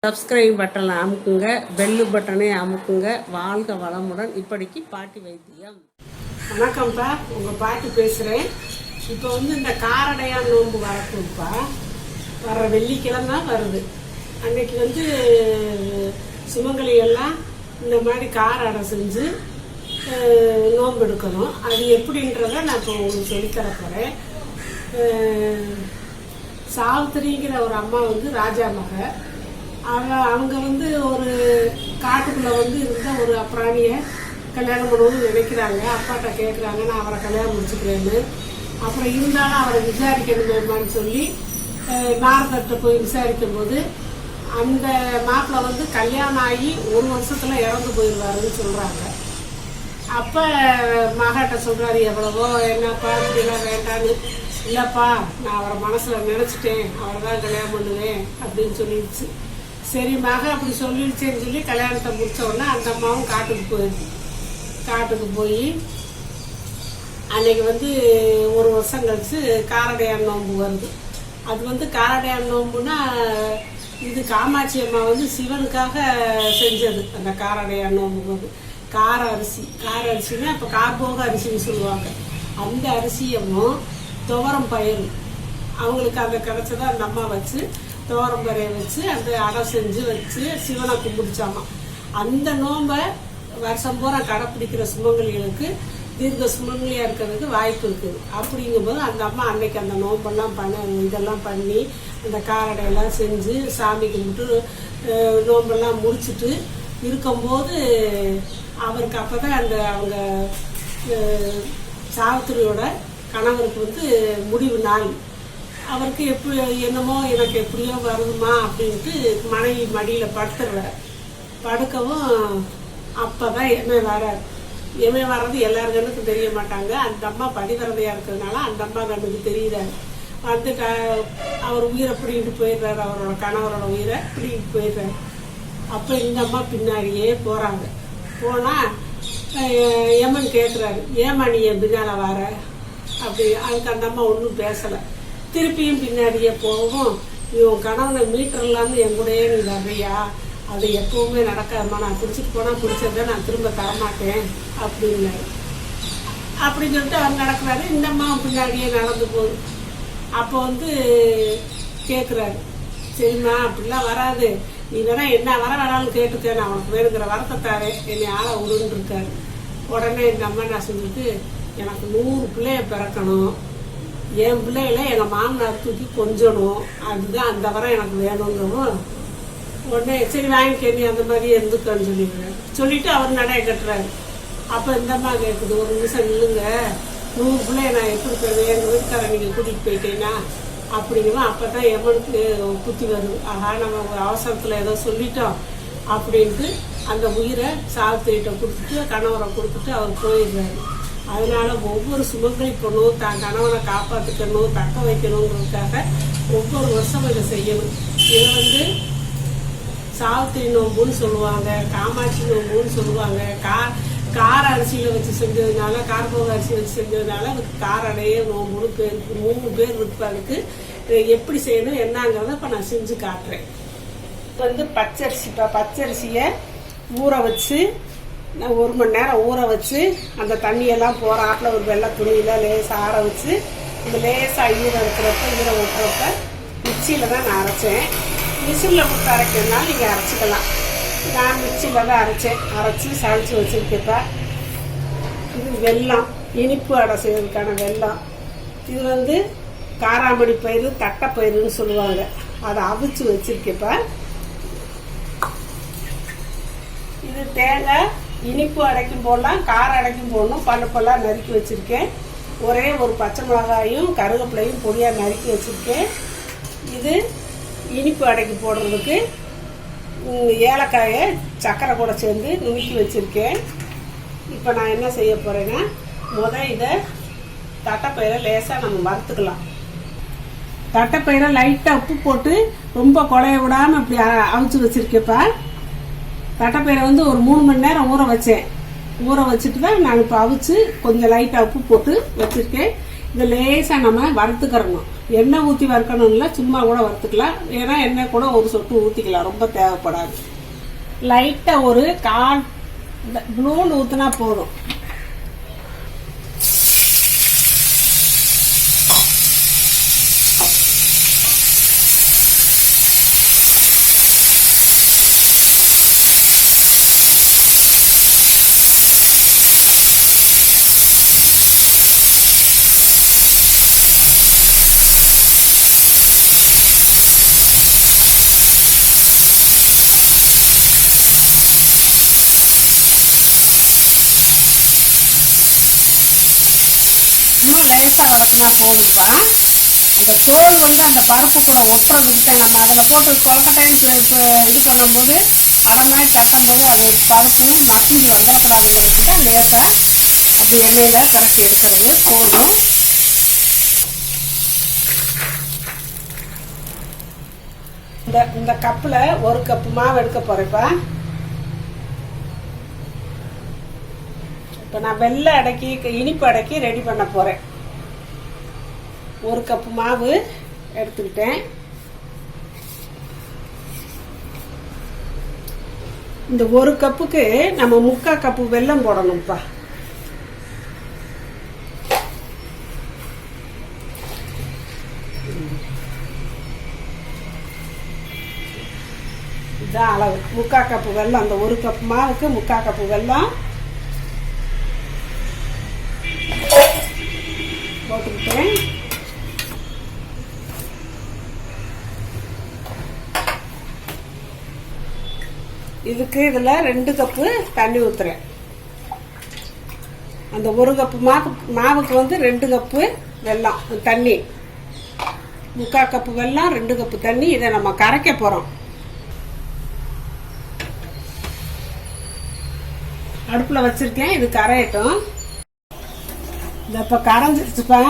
Subscribe பட்டனை அமுக்குங்க, bell பட்டனை அமுக்குங்க. வாழ்க வளமுடன். இப்படிக்கு பாட்டி வைத்தியம். வணக்கம்ப்பா, உங்கள் பாட்டி பேசுகிறேன். இப்போ இந்த காரடையான் நோன்பு வரப்போப்பா, வர வெள்ளிக்கிழமை வருது. அன்னைக்கு சுமங்கலி எல்லாம் இந்த மாதிரி கார அடை செஞ்சு நோன்பு எடுக்கணும். அது எப்படின்றத நான் இப்போ உங்களுக்கு சொல்லித்தர போகிறேன். சாவித்திரிங்கிற ஒரு அம்மா ராஜா மக. அவங்க ஒரு காட்டுக்குள்ளே இருந்த ஒரு அப்ராணியை கல்யாணம் பண்ணணும்னு நினைக்கிறாங்க. அப்பாட்ட கேட்குறாங்க, நான் அவரை கல்யாணம் முடிச்சுக்கிறேன்னு. அப்புறம் இருந்தாலும் அவரை விசாரிக்கணுமேமான்னு சொல்லி நாரதர்கிட்ட போய் விசாரிக்கும் போது அந்த மாப்பிள்ளை கல்யாணம் ஆகி 1 வருஷத்துல இறந்து போயிடுவாருன்னு சொல்றாங்க. அப்ப மகாட்ட சொல்றாரு, எவ்வளவோ என்னப்பா இப்படிலாம் வேண்டான்னு. இல்லப்பா, நான் அவரை மனசுல நினைச்சிட்டேன், அவரை தான் கல்யாணம் பண்ணுவேன் அப்படின்னு சொல்லிடுச்சு. சரி மக அப்படி சொல்லிடுச்சேன்னு சொல்லி கல்யாணத்தை முடிச்ச உடனே அந்த அம்மாவும் காட்டுக்கு போயிடுச்சு. காட்டுக்கு போய் அன்னைக்கு 1 வருஷம் கழிச்சு காரடையான் நோன்பு வருது. அது காரடையான் நோன்புனா இது காமாட்சி அம்மா சிவனுக்காக செஞ்சது. அந்த காரடையான் நோன்பு கார அரிசின்னா இப்போ கார்போக அரிசின்னு சொல்லுவாங்க. அந்த அரிசியமும் துவரம் பயிர் அவங்களுக்கு அந்த கிடைச்சதை அந்த அம்மா வச்சு துவரம் பயிரை வச்சு அந்த அடை செஞ்சு வச்சு சிவனை கும்பிடிச்சாமா. அந்த நோன்பை வருஷம் பூரா கடைப்பிடிக்கிற சுமங்கலிகளுக்கு தீர்க்க சுமங்கலியா இருக்கிறதுக்கு வாய்ப்பு இருக்குது. அப்படிங்கும்போது அந்த அம்மா அன்னைக்கு அந்த நோன்பெல்லாம் இதெல்லாம் பண்ணி அந்த காரடையெல்லாம் செஞ்சு சாமி கும்பிட்டு நோன்பெல்லாம் முடிச்சுட்டு இருக்கும்போது அவருக்கு அப்போதான் அவங்க சாவித்திரியோட கணவருக்கு முடிவு நாள். அவருக்கு எப்படி என்னமோ எனக்கு எப்படியோ வருதுமா அப்படின்ட்டு மனைவி மடியில் படுத்துடுறார். படுக்கவும் அப்போதான் எமை வர்றது எல்லார் கண்ணுக்கும் தெரிய மாட்டாங்க. அந்த அம்மா பதிவிரதையா இருக்கிறதுனால அந்த அம்மா கண்ணுக்கு தெரியுறாரு. அவர் உயிரை பிடிக்கிட்டு போயிடுறாரு, அவரோட கணவரோட உயிரை பிடிக்கிட்டு போயிடுறாரு. அப்போ இந்த அம்மா பின்னாடியே போறாங்க. போனா யமன் கேட்குறாரு, ஏமா நீ என் பின்னால வர அப்படி. அதுக்கு அந்த அம்மா ஒன்றும் பேசலை. திருப்பியும் பின்னாடியே போகவும், இவன் கணவனை மீட்டர்லான்னு என் கூடயே நீ வர்றியா, அது எப்பவுமே நடக்காதம்மா, நான் பிடிச்சிட்டு போனால் பிடிச்சத நான் திரும்ப தரமாட்டேன் அப்படின்னாரு. அப்படின்னு சொல்லிட்டு அவர் நடக்கிறாரு. இந்த அம்மா பின்னாடியே நடந்து போகுது. அப்போ கேட்குறாரு, சரிம்மா அப்படிலாம் வராது, நீ வேணா என்ன வேணாலும் கேட்டுக்க, நான் அவனுக்கு வேணுங்கிற வரத்தை தாரே, என்னை ஆளை விடுன்னு இருக்காரு. உடனே இந்த அம்மா நான் சொல்லிட்டு, எனக்கு 100 பிள்ளைய பிறக்கணும், என் பிள்ளைகளை எங்கள் மாமனார் தூக்கி கொஞ்சணும், அதுதான் அந்த வரம் எனக்கு வேணுங்கவும். உடனே சரி வாங்கிக்க, நீ அந்த மாதிரி இருந்துக்கன்னு சொல்லிட்டு அவர் நடைய கட்டுறாரு. அப்போ இந்த அம்மா கேட்குது, ஒரு நிமிஷம் நில்லுங்க, 100 பிள்ளைய நான் எப்படி தருவேன், எங்கள் வீட்டுக்காரன் நீங்கள் கூட்டிகிட்டு போயிட்டேன்னா அப்படிங்கிறோம். அப்போ தான் எமனுக்கு குத்தி வருது, ஆஹா நம்ம ஒரு அவசரத்தில் ஏதோ சொல்லிட்டோம் அப்படின்ட்டு அந்த உயிரை சாவித்திரிகிட்ட கொடுத்துட்டு கணவரை கொடுத்துட்டு அவர் போயிடுறாரு. அதனால ஒவ்வொரு சுமங்கலி பொண்ணும் தான் கணவனை காப்பாற்றிக்கணும், தக்க வைக்கணுங்கிறதுக்காக ஒவ்வொரு வருஷம் இதை செய்யணும். இதை சாவித்திரி நோம்புன்னு சொல்லுவாங்க, காமாட்சி நோம்புன்னு சொல்லுவாங்க. கார அரிசியில் வச்சு செஞ்சதுனால, கார்போக அரிசி வச்சு செஞ்சதுனால அதுக்கு காரடையே நோம்புன்னு பேர். 3 பேர் இருப்பாருக்கு. எப்படி செய்யணும் என்னங்கிறத இப்போ நான் செஞ்சு காட்டுறேன். பச்சரிசியை ஊற வச்சு 1 மணி நேரம் ஊற வச்சு அந்த தண்ணியெல்லாம் போகிற ஆட்டில் ஒரு வெள்ளை துணியில் லேசாக ஆற வச்சு இந்த லேசாக ஈரம் ஊற்றுறப்ப மிக்சியில் தான் நான் அரைச்சேன். மிஷினில் கொடுத்து அரைக்கிறதுனால நீங்கள் அரைச்சிக்கலாம். நான் மிக்சியில் தான் அரைச்சி சளிச்சு வச்சுருக்கப்ப. இது வெல்லம், இனிப்பு அடை செய்வதற்கான வெல்லம். இது காராமணி பயிறு, தட்டைப்பயிறுன்னு சொல்லுவாங்க. அதை அவிச்சு வச்சிருக்கப்ப. இது தேங்காய் இனிப்பு அடைக்கும் போடலாம், கார அடைக்கும் போடணும். பல்லப்பெல்லாம் நறுக்கி வச்சிருக்கேன். ஒரே ஒரு பச்சை மிளகாயும் கருவேப்பிலையும் பொடியாக நறுக்கி வச்சிருக்கேன். இது இனிப்பு அடைக்கு போடுறதுக்கு ஏலக்காயை சர்க்கரை கூட சேர்ந்து நுணுக்கி வச்சிருக்கேன். இப்போ நான் என்ன செய்ய போறேன்னா, இதை தட்டைப்பயிரை லேசாக நம்ம வறுத்துக்கலாம். தட்டைப்பயிரை லைட்டாக உப்பு போட்டு ரொம்ப குழைய விடாமல் இப்படி அவிச்சு வச்சிருக்கப்ப. தட்டைப்பயிரை ஒரு 3 மணி நேரம் ஊற வச்சேன். ஊற வச்சுட்டு தான் நான் இப்போ அவிச்சு கொஞ்சம் லைட்டாக உப்பு போட்டு வச்சிருக்கேன். இந்த லேசாக நம்ம வறுத்துக்கிறணும். எண்ணெய் ஊற்றி வறுக்கணும் இல்லை, சும்மா கூட வறுத்துக்கலாம். ஏன்னா எண்ணெய் கூட ஒரு சொட்டு ஊற்றிக்கலாம், ரொம்ப தேவைப்படாது. லைட்டாக ஒரு 1/4 ப்ளூன் ஊற்றினா போதும். இன்னும் லேசாக வதக்கினா போதும்ப்பா. அந்த தோல் வந்து அந்த பருப்பு கூட ஒட்டுறதுக்கு தான். நம்ம அதில் போட்டு கொலக்கட்டைன்னு இப்போ இது பண்ணும்போது அரை மாதிரி தட்டும் போது அது பருப்பு மசிஞ்சு வந்துடக்கூடாதுங்கிறதுக்கு தான் லேசாக அப்படி எண்ணெயில் கரைச்சி எடுக்கிறது போதும். இந்த கப்பில் 1 கப்பு மாவு எடுக்க போகிறேன்ப்பா. இப்போ நான் வெள்ளை அடைக்கி இனிப்பு அடைக்கி ரெடி பண்ண போகிறேன். 1 கப்பு மாவு எடுத்துக்கிட்டேன். இந்த 1 கப்புக்கு நம்ம 3/4 கப்பு வெல்லம் போடணும்ப்பா. இதான் அளவு. 3/4 கப்பு வெல்லம். அந்த 1 கப்பு மாவுக்கு 3/4 கப்பு வெல்லம் போட்டுக்கிட்டேன். இதுக்கு இதில் 2 கப்பு தண்ணி ஊற்றுறேன். அந்த 1 கப்பு மாவுக்கு வந்து 2 கப்பு வெல்லம் தண்ணி, 3/4 கப்பு வெல்லம், 2 கப்பு தண்ணி. இதை நம்ம கரைக்க போகிறோம். அடுப்பில் வச்சுருக்கேன், இது கரையட்டும். இந்த இப்போ கரைஞ்சிருச்சுப்பா.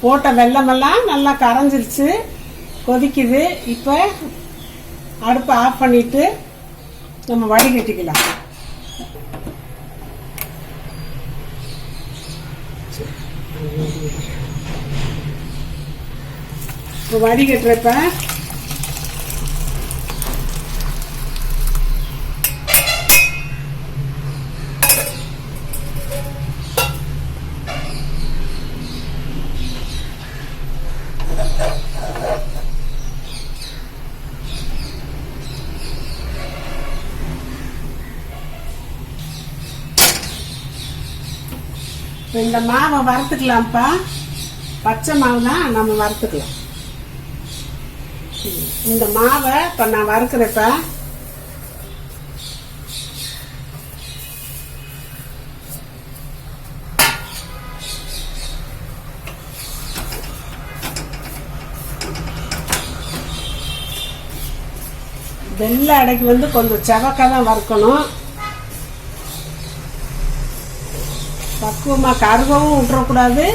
போட்ட வெல்லமெல்லாம் நல்லா கரைஞ்சிருச்சு, கொதிக்குது. இப்போ அடுப்பை ஆஃப் பண்ணிவிட்டு நம்ம வடிகட்டிக்கலாம். இப்போ வடிகட்டுறப்ப இந்த மாவை வறுத்துக்கலாம்ப்பா. பச்சை மாவு தான், நம்ம வறுத்துக்கலாம். இந்த மாவை இப்போ நான் வறுக்கிறப்ப வெள்ளை அடைக்கு வந்து கொஞ்சம் செவக்காக தான் வறுக்கணும். பக்குவமாக கருகவும் விட்டுறக்கூடாது,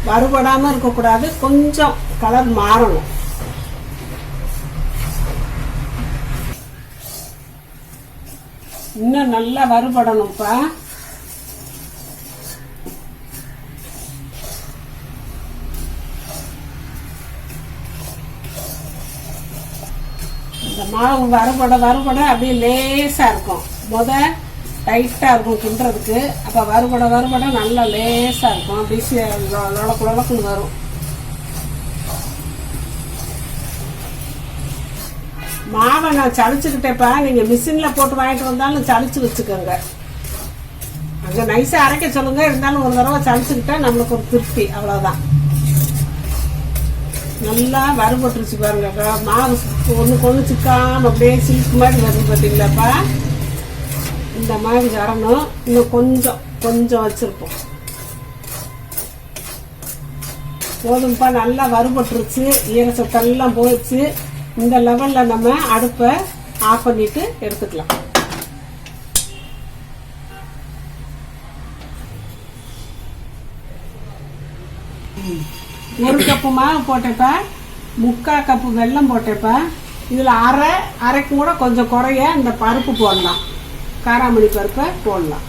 வறுபடாமல் இருக்கக்கூடாது. கொஞ்சம் கலர் மாறணும். இன்னும் நல்லா வறுபடணும்ப்பா. இந்த மாவு வறுபட அப்படியே லேசாக இருக்கும். டைட்டாக இருக்கும் கிண்டுறதுக்கு. அப்போ வறுபட நல்லா லேசாக இருக்கும். அப்படியே லொடக்குன்னு வரும். மாவை நான் சளிச்சுக்கிட்டேப்பா. நீங்கள் மிஷினில் போட்டு வாங்கிட்டு வந்தாலும் சளிச்சு வச்சுக்கோங்க. அங்கே நைஸாக அரைக்க சொல்லுங்க. இருந்தாலும் ஒரு தடவை சளிச்சுக்கிட்டா நம்மளுக்கு ஒரு திருப்தி, அவ்வளோதான். நல்லா வறுபட்டுருச்சு பாருங்க. மாவு ஒன்று சிக்காம அப்படியே சில்க் மாதிரி வருது பார்த்தீங்களாப்பா. இந்த மாதிரி வரணும். இன்னும் கொஞ்சம் வச்சிருப்போம். போதும்ப்பா. நல்லா வறுபட்டுருச்சு, ஈரச்சத்தெல்லாம் போயிடுச்சு. இந்த லெவலில் நம்ம அடுப்பை ஆஃப் பண்ணிட்டு எடுத்துக்கலாம். ஒரு கப்பு மாவு போட்டேப்பா, 3/4 கப்பு வெல்லம் போட்டேப்பா. இதில் அரைக்கும் கூட கொஞ்சம் குறைய இந்த பருப்பு போடலாம். காராமணி பருப்பை போடலாம்.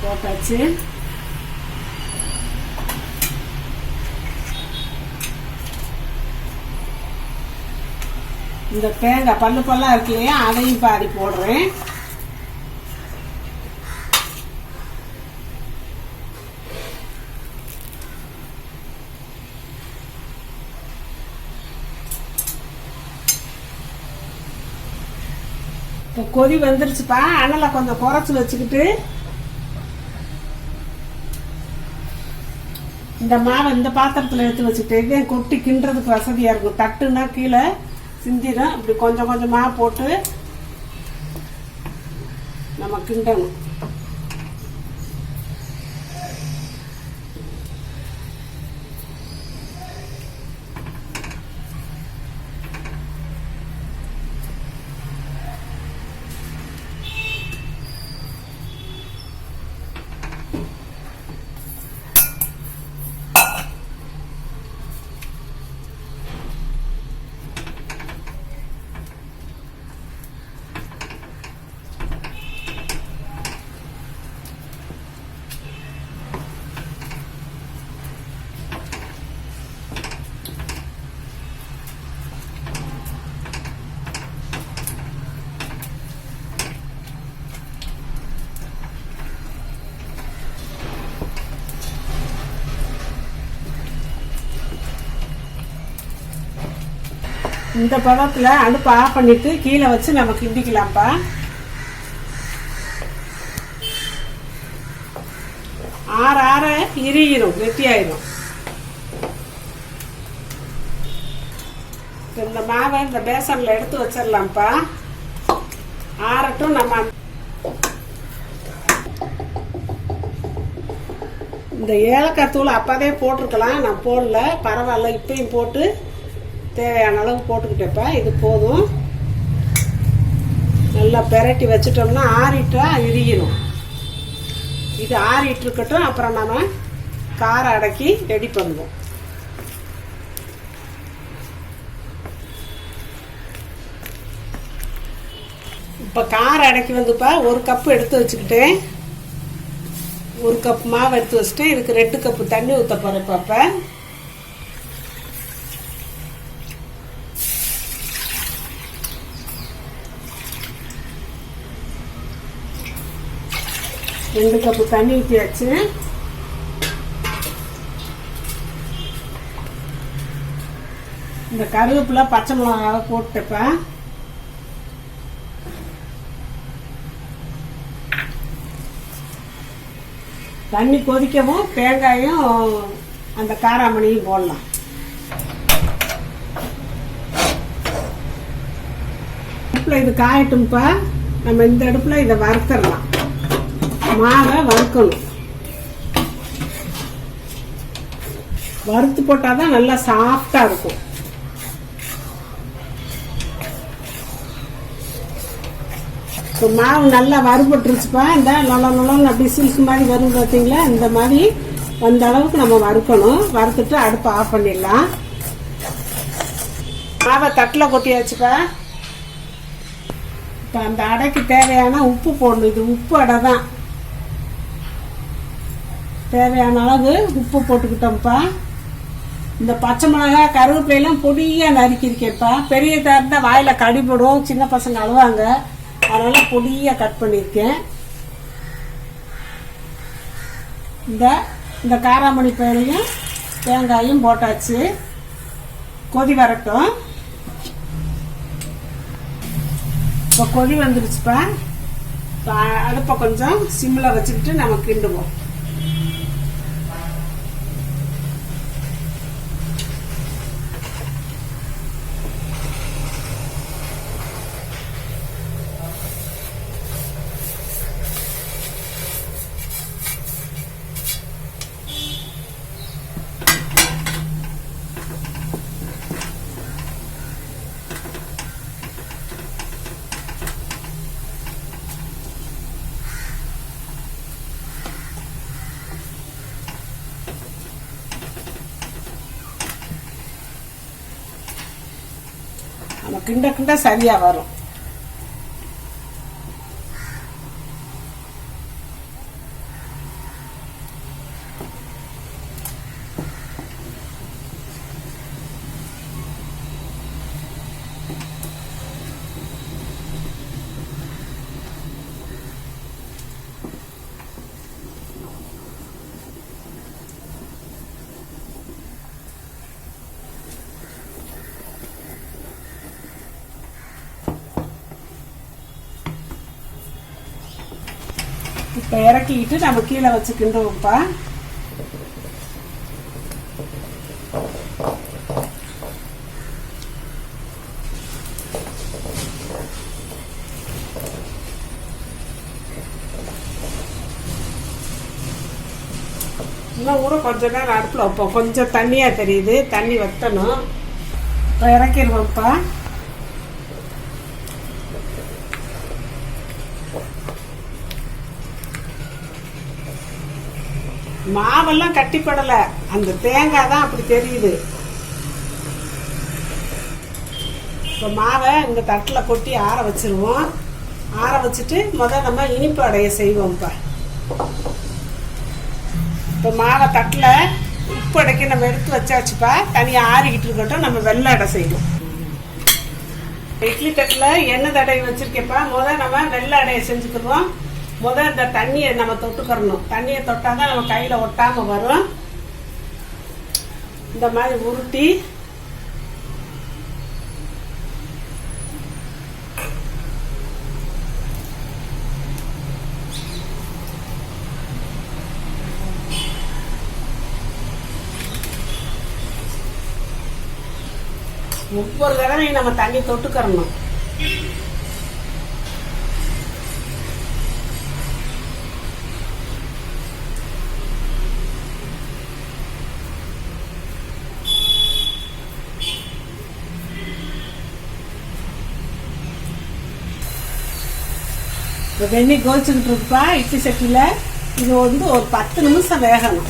போட்டாச்சு. இந்த தேங்காய் பல்லு பல்லா இருக்கு இல்லையா, அதையும் பாதி போடுறேன். இப்போ கொதி வந்துருச்சுப்பா. அனலை கொஞ்சம் குறைச்சி வச்சுக்கிட்டு இந்த மாவை இந்த பாத்திரத்தில் எடுத்து வச்சுட்டு இதே கொட்டி கிண்டுறதுக்கு வசதியாக இருக்கும். தட்டுனா கீழே சிந்திடும். இப்படி கொஞ்சம் கொஞ்சமாக போட்டு நம்ம கிண்டணும். இந்த பதத்தில் அடுப்பை ஆஃப் பண்ணிட்டு கீழே வச்சு நம்ம கிண்டிக்கலாம்ப்பா. ஆற ஆற இறுகிடும், கெட்டியாயிடும். இந்த மாவை இந்த பேசன்ல எடுத்து வச்சிடலாம்ப்பா. ஆறட்டும். நம்ம இந்த ஏலக்காய் தூள் அப்போதே போட்டிருக்கலாம், நான் போடல. பரவாயில்ல, இப்பயும் போட்டு தேவையான அளவு போட்டுக்கிட்டப்ப இது போதும். நல்லா பெரட்டி வச்சுட்டோம்னா ஆறிட்டா இறுகிடும். இது ஆறிட்டு இருக்கட்டும். அப்புறம் நம்ம காரம் அடக்கி ரெடி பண்ணுவோம். இப்போ காரம் அடக்கி வந்துப்பா 1 கப்பு எடுத்து வச்சுக்கிட்டேன். 1 கப் மாவு எடுத்து வச்சுட்டேன். இதுக்கு 2 கப்பு தண்ணி ஊற்ற போகிறேன். பாப்பா ரெண்டு கப்பு தண்ணி ஊற்றியாச்சு. இந்த கருவேப்பிலை பச்சை மிளகாவை போட்டுப்பேன். தண்ணி கொதிக்கவும் தேங்காயும் அந்த காராமணியும் போடலாம். அடுப்பில் இது காயட்டும்ப்பா. நம்ம இந்த அடுப்பில் இதை வறுத்துடலாம். மாவை வறுக்கணும். வறுத்து போட்டாதான் நல்லா சாஃப்டா இருக்கும். இப்போ மாவு நல்லா வறுபட்டுருச்சுப்பா. இந்த நொலன்னு அப்படி சில்க் மாதிரி வரும் பார்த்தீங்களா, இந்த மாதிரி அந்த அளவுக்கு நம்ம வறுக்கணும். வறுத்துட்டு அடுப்பை ஆஃப் பண்ணிடலாம். மாவை தட்டில் கொட்டியாச்சுப்பா. இப்போ அந்த அடைக்கு தேவையான உப்பு போடணும். இது உப்பு அடை தான். தேவையான அளவு உப்பு போட்டுக்கிட்டோம்ப்பா. இந்த பச்சை மிளகாய் கருவேப்பிலையெல்லாம் பொடியாக நறுக்கியிருக்கேன்ப்பா. பெரிய இருந்தா வாயில் கடிபடும், சின்ன பசங்க அழுவாங்க. அதனால பொடியாக கட் பண்ணியிருக்கேன். இந்த காராமணி பயிரையும் தேங்காயும் போட்டாச்சு. கொதி வரட்டும். இப்போ கொதி வந்துருச்சுப்பா. அடுப்பை கொஞ்சம் சிம்மில் வச்சுக்கிட்டு நம்ம கிண்டுவோம். நம்ம கிண்ட கிண்ட சரியா வரும். இப்போ இறக்கிக்கிட்டு நம்ம கீழே வச்சு கிண்டுவோம்ப்பா. இன்னும் கூட கொஞ்ச நேரம் அடுப்பில் வைப்போம். கொஞ்சம் தண்ணியாக தெரியுது, தண்ணி வற்றணும். இப்போ இறக்கிடுவோம்ப்பா. மாவெல்லாம் கட்டிப்படலை, அந்த தேங்காய் தான் அப்படி தெரியுது. இப்போ மாவை இந்த தட்டில் கொட்டி ஆற வச்சிருவோம். ஆற வச்சுட்டு நம்ம இனிப்பு அடைய செய்வோம்ப்பா. இப்போ மாவை தட்டில் உப்பு அடைக்க நம்ம எடுத்து வச்சாச்சுப்பா. தனியாக ஆறிக்கிட்டு இருக்கட்டும், நம்ம வெள்ளை அடை செய்வோம். இட்லி தட்டில் எண்ணெய் தடவை வச்சிருக்கேப்பா. நம்ம வெள்ளை அடையை செஞ்சுக்கிறோம். இந்த தண்ணியை நம்ம தொட்டுக்கிறணும். தண்ணியை தொட்டாதான் நம்ம கையில் ஒட்டாமல் வரும். இந்த மாதிரி உருட்டி ஒவ்வொரு தடவையும் நம்ம தண்ணி தொட்டுக்கிறணும். இப்போ வெண்ணெய் கோச்சிக்கிட்டு இருக்குப்பா இட்லி சட்டியில். இது ஒரு 10 நிமிஷம் வேகணும்.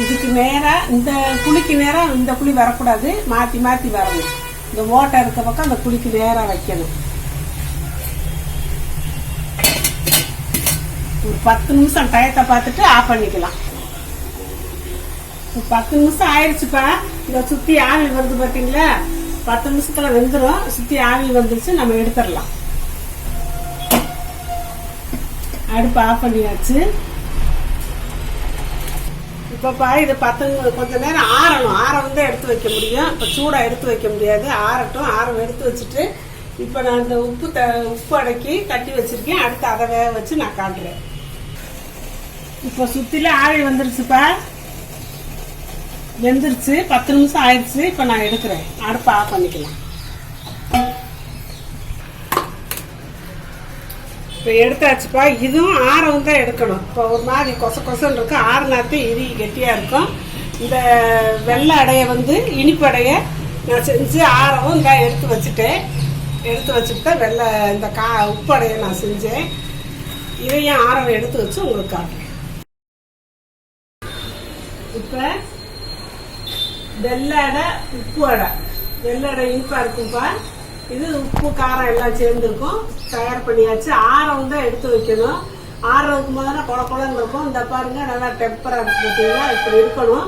இதுக்கு நேராக இந்த குழிக்கு நேராக இந்த குழி வரக்கூடாது, மாற்றி மாற்றி வரணும். இந்த ஓட்டை இருக்க பக்கம் அந்த குழிக்கு நேராக வைக்கணும். ஒரு 10 நிமிஷம் டயத்தை பார்த்துட்டு ஆஃப் பண்ணிக்கலாம். 10 நிமிஷம் ஆயிடுச்சுப்பா. இந்த சுற்றி ஆவி வருது பார்த்தீங்களா? 10 நிமிஷத்துல வெந்துடும். சுற்றி ஆவி வந்துருச்சு, நம்ம எடுத்துடலாம். அடுப்பு ஆஃப் பண்ணியாச்சு. இப்போப்பா இது கொஞ்ச நேரம் ஆறணும். ஆற எடுத்து வைக்க முடியும். இப்போ சூடாக எடுத்து வைக்க முடியாது. ஆறட்டும். எடுத்து வச்சுட்டு இப்போ நான் இந்த உப்பு அடக்கி கட்டி வச்சிருக்கேன். அடுத்து அதை வேக வச்சு நான் காட்டுறேன். இப்போ சுற்றில ஆவி வந்துருச்சுப்பா, வெந்துருச்சு. 10 நிமிஷம் ஆயிடுச்சு. இப்போ நான் எடுக்கிறேன். அடுப்பை ஆஃப் பண்ணிக்கலாம். இப்போ எடுத்தாச்சுப்பா. இதுவும் ஆரம் தான் எடுக்கணும். இப்போ ஒரு மாதிரி கொசன்னு இருக்கும். ஆறுனாத்து இறுகி கெட்டியாக இருக்கும். இந்த வெள்ளை அடையை இனிப்பு அடையை நான் செஞ்சு ஆரவும் தான் எடுத்து வச்சுட்டு வெள்ளை இந்த உப்பு அடையை நான் செஞ்சேன். இதையும் ஆரம் எடுத்து வச்சு உங்களுக்கு காட்டுறேன். இப்போ வெள்ளை அடை உப்பு அடை. வெள்ளை அடை இனிப்பா இருக்கும்பா. இது உப்பு காரம் எல்லாம் சேர்ந்துருக்கும். தயார் பண்ணியாச்சு. ஆரம் தான் எடுத்து வைக்கணும். ஆறுறதுக்கு முதல்ல குழன்னு இருக்கும். இந்த பாருங்க, நல்லா டெம்பரா இருக்கு பார்த்தீங்களா? இப்படி இருக்கணும்.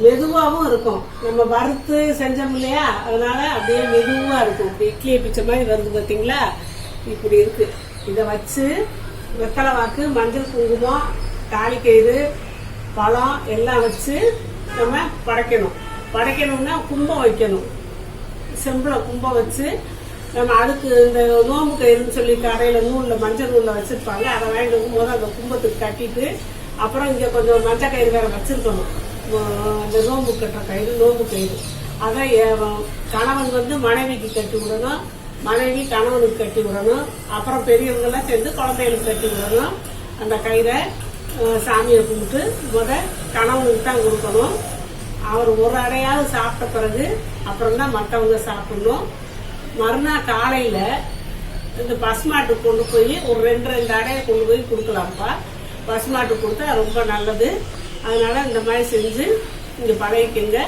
மெதுவாகவும் இருக்கும். நம்ம வறுத்து செஞ்சோம் இல்லையா, அதனால அப்படியே மெதுவா இருக்கும். இப்படி இட்லியை பிச்சை மாதிரி வருது பார்த்தீங்களா? இப்படி இருக்கு. இதை வச்சு வெத்தலை வாக்கு, மஞ்சள் குங்குமம், தாலிக்கயிறு, பழம் எல்லாம் வச்சு நம்ம படைக்கணும்னா கும்பம் வைக்கணும். செம்புல கும்பம் வச்சு நம்ம அதுக்கு இந்த நோம்பு கயிறுன்னு சொல்லி கடையில் மஞ்சள் நூலில் வச்சிருப்பாங்க. அதை வாங்கிட்டு போகும்போது அந்த கும்பத்துக்கு கட்டிட்டு அப்புறம் இங்கே கொஞ்சம் மஞ்சள் கயிறு வேற வச்சிருக்கணும். இந்த நோம்பு கட்டுற நோம்பு கயிறு அதை கணவன் மனைவிக்கு கட்டி விடணும், மனைவி கணவனுக்கு கட்டி விடணும். அப்புறம் பெரியவங்கெல்லாம் சேர்ந்து குழந்தைகளுக்கு கட்டி விடணும். அந்த கயிறை சாமியை கும்பிட்டு கணவனுக்கு தான் கொடுக்கணும். அவர் ஒரு அடையாவது சாப்பிட்ட பிறகு அப்புறம் தான் மற்றவங்க சாப்பிடணும். மறுநாள் காலையில இந்த பசுமாட்டுக்கு கொண்டு போய் ஒரு 2 அடையை கொண்டு போய் கொடுக்கலாம்ப்பா. பசுமாட்டுக்கு கொடுத்தா ரொம்ப நல்லது. அதனால இந்த மாதிரி செஞ்சு இங்க பழகிக்கங்க.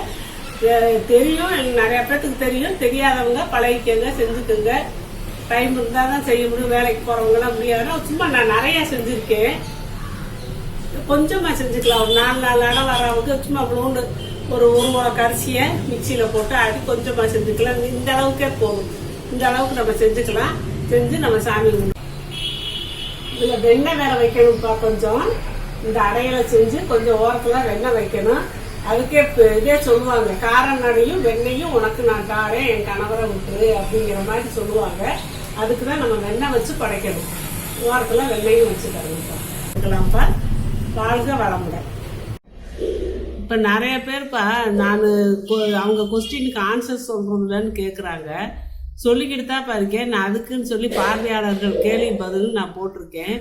தெரியும், நிறைய பேத்துக்கு தெரியும். தெரியாதவங்க பழகிக்கங்க, செஞ்சுக்கோங்க. டைம் இருந்தால் தான் செய்ய முடியும். வேலைக்கு போறவங்கலாம் முடியாதுன்னா சும்மா நான் நிறைய செஞ்சிருக்கேன். கொஞ்சமா செஞ்சுக்கலாம். ஒரு 4 அடை வரவங்க சும்மா அவ்வளோண்டு ஒரு முளை அரிசியை மிக்சியில் போட்டு அடி கொஞ்சமா செஞ்சுக்கலாம். இந்த அளவுக்கே போதும். இந்த அளவுக்கு நம்ம செஞ்சுக்கலாம். செஞ்சு நம்ம சாமி இதுல வெண்ணெய் வேற வைக்கணும்ப்பா. கொஞ்சம் இந்த அடையில செஞ்சு கொஞ்சம் ஓரத்துல வெண்ணெய் வைக்கணும். அதுக்கே இதே சொல்லுவாங்க, கார நடையும் வெண்ணையும் உனக்கு நான் தாரேன், என் கணவரை விட்டுரு அப்படிங்கிற மாதிரி சொல்லுவாங்க. அதுக்கு தான் நம்ம வெண்ணெய் வச்சு படைக்கணும். ஓரத்தில் வெள்ளையும் வச்சுக்கலாம்ப்பா. வாழ்க வளமுடன். இப்போ நிறைய பேர்ப்பா நான் அவங்க கொஸ்டினுக்கு ஆன்சர் சொல்கிறதுலன்னு கேட்குறாங்க. சொல்லிக்கிட்டு தான் இருக்கேன். நான் அதுக்குன்னு சொல்லி பார்வையாளர்கள் கேள்வி பதில் நான் போட்டிருக்கேன்.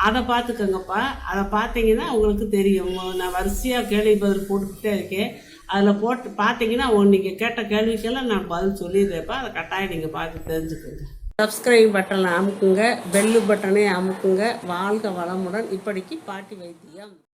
அதை பார்த்துக்கோங்கப்பா. அதை பார்த்தீங்கன்னா உங்களுக்கு தெரியும். நான் வரிசையாக கேள்வி பதில் போட்டுக்கிட்டே இருக்கேன். அதில் போட்டு பார்த்தீங்கன்னா நீங்கள் கேட்ட கேள்விக்கெல்லாம் நான் பதில் சொல்லிடுறேன்ப்பா. அதை கட்டாயம் நீங்கள் பார்த்து தெரிஞ்சுக்கோங்க. சப்ஸ்கிரைப் பட்டனை அமுக்குங்க, பெல்லு பட்டனை அமுக்குங்க. வாழ்க வளமுடன். இப்படிக்கு பாட்டி வைத்தியம்.